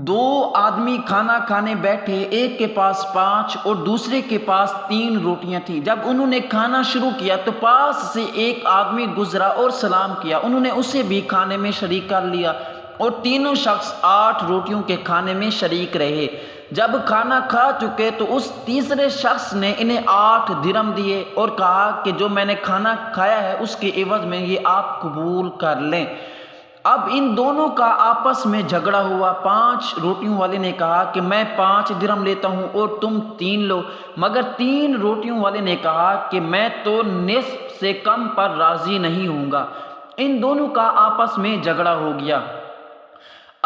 دو آدمی کھانا کھانے بیٹھے، ایک کے پاس 5 اور دوسرے کے پاس 3 روٹیاں تھیں۔ جب انہوں نے کھانا شروع کیا تو پاس سے ایک آدمی گزرا اور سلام کیا، انہوں نے اسے بھی کھانے میں شریک کر لیا اور تینوں شخص 8 روٹیوں کے کھانے میں شریک رہے۔ جب کھانا کھا چکے تو اس تیسرے شخص نے انہیں 8 درہم دیے اور کہا کہ جو میں نے کھانا کھایا ہے اس کے عوض میں یہ آپ قبول کر لیں۔ اب ان دونوں کا آپس میں جھگڑا ہوا۔ 5 روٹیوں والے نے کہا کہ میں 5 درہم لیتا ہوں اور تم 3 لو، مگر 3 روٹیوں والے نے کہا کہ میں تو نصف سے کم پر راضی نہیں ہوں گا۔ ان دونوں کا آپس میں جھگڑا ہو گیا۔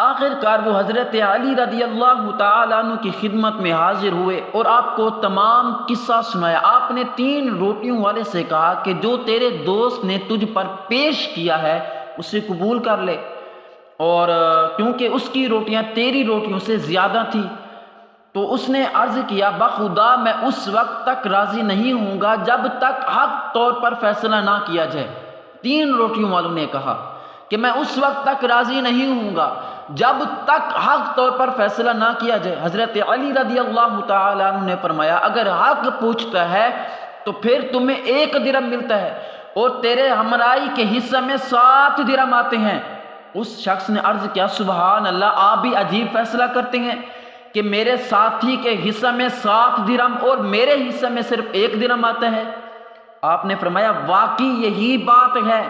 آخر کار وہ حضرت علی رضی اللہ تعالیٰ عنہ کی خدمت میں حاضر ہوئے اور آپ کو تمام قصہ سنایا۔ آپ نے 3 روٹیوں والے سے کہا کہ جو تیرے دوست نے تجھ پر پیش کیا ہے اسے قبول کر لے، اور کیونکہ اس کی روٹیاں تیری روٹیوں سے زیادہ تھیں۔ تو اس نے عرض کیا بخدا میں اس وقت تک راضی نہیں ہوں گا جب تک حق طور پر فیصلہ نہ کیا جائے۔ 3 روٹیوں والوں نے کہا کہ میں اس وقت تک راضی نہیں ہوں گا جب تک حق طور پر فیصلہ نہ کیا جائے۔ حضرت علی رضی اللہ تعالیٰ عنہ نے فرمایا اگر حق پوچھتا ہے تو پھر تمہیں 1 درہم ملتا ہے اور تیرے ہمراہی کے حصہ میں 7 درہم آتے ہیں۔ اس شخص نے عرض کیا سبحان اللہ، آپ بھی عجیب فیصلہ کرتے ہیں کہ میرے ساتھی کے حصہ میں 7 درہم اور میرے حصہ میں صرف 1 درہم آتا ہے۔ آپ نے فرمایا واقعی یہی بات ہے۔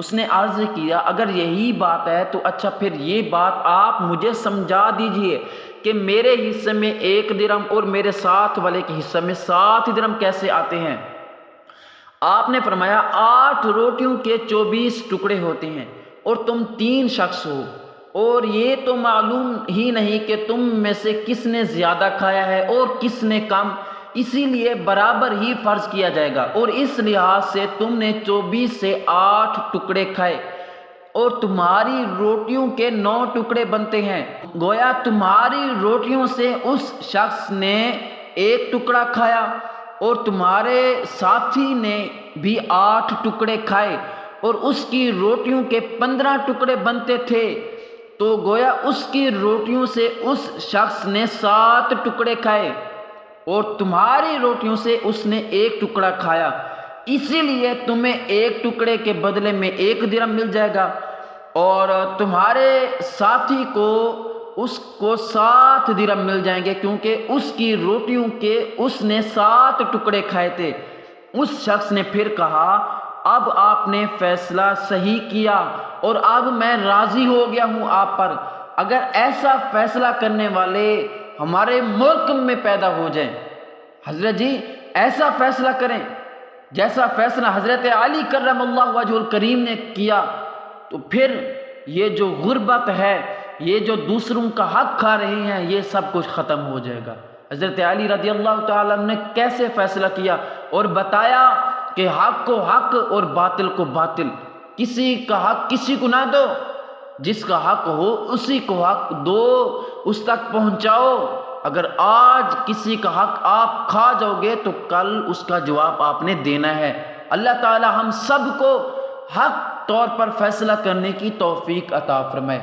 اس نے عرض کیا اگر یہی بات ہے تو اچھا پھر یہ بات آپ مجھے سمجھا دیجئے کہ میرے حصے میں 1 درہم اور میرے ساتھ والے کے حصہ میں 7 درہم کیسے آتے ہیں؟ آپ نے فرمایا 8 روٹیوں کے 24 ٹکڑے ہوتے ہیں اور تم 3 شخص ہو، اور یہ تو معلوم ہی نہیں کہ تم میں سے کس نے زیادہ کھایا ہے اور کس نے کم، اسی لیے برابر ہی فرض کیا جائے گا، اور اس لحاظ سے تم نے 24 سے 8 ٹکڑے کھائے اور تمہاری روٹیوں کے 9 ٹکڑے بنتے ہیں۔ گویا تمہاری روٹیوں سے اس شخص نے 1 ٹکڑا کھایا اور تمہارے ساتھی نے بھی 8 ٹکڑے کھائے اور اس کی روٹیوں کے 15 ٹکڑے بنتے تھے، تو گویا اس کی روٹیوں سے اس شخص نے 7 ٹکڑے کھائے اور تمہاری روٹیوں سے اس نے 1 ٹکڑا کھایا، اسی لیے تمہیں 1 ٹکڑے کے بدلے میں 1 درہم مل جائے گا اور تمہارے ساتھی کو 7 درہم مل جائیں گے، کیونکہ اس کی روٹیوں کے اس نے 7 ٹکڑے کھائے تھے۔ اس شخص نے پھر کہا اب آپ نے فیصلہ صحیح کیا اور اب میں راضی ہو گیا ہوں آپ پر۔ اگر ایسا فیصلہ کرنے والے ہمارے ملک میں پیدا ہو جائیں، حضرت جی ایسا فیصلہ کریں جیسا فیصلہ حضرت علی کرم اللہ وجہ الکریم نے کیا، تو پھر یہ جو غربت ہے، یہ جو دوسروں کا حق کھا رہے ہیں، یہ سب کچھ ختم ہو جائے گا۔ حضرت علی رضی اللہ تعالیٰ نے کیسے فیصلہ کیا اور بتایا کہ حق کو حق اور باطل کو باطل، کسی کا حق کسی کو نہ دو، جس کا حق ہو اسی کو حق دو، اس تک پہنچاؤ۔ اگر آج کسی کا حق آپ کھا جاؤ گے تو کل اس کا جواب آپ نے دینا ہے۔ اللہ تعالی ہم سب کو حق طور پر فیصلہ کرنے کی توفیق عطا فرمائے۔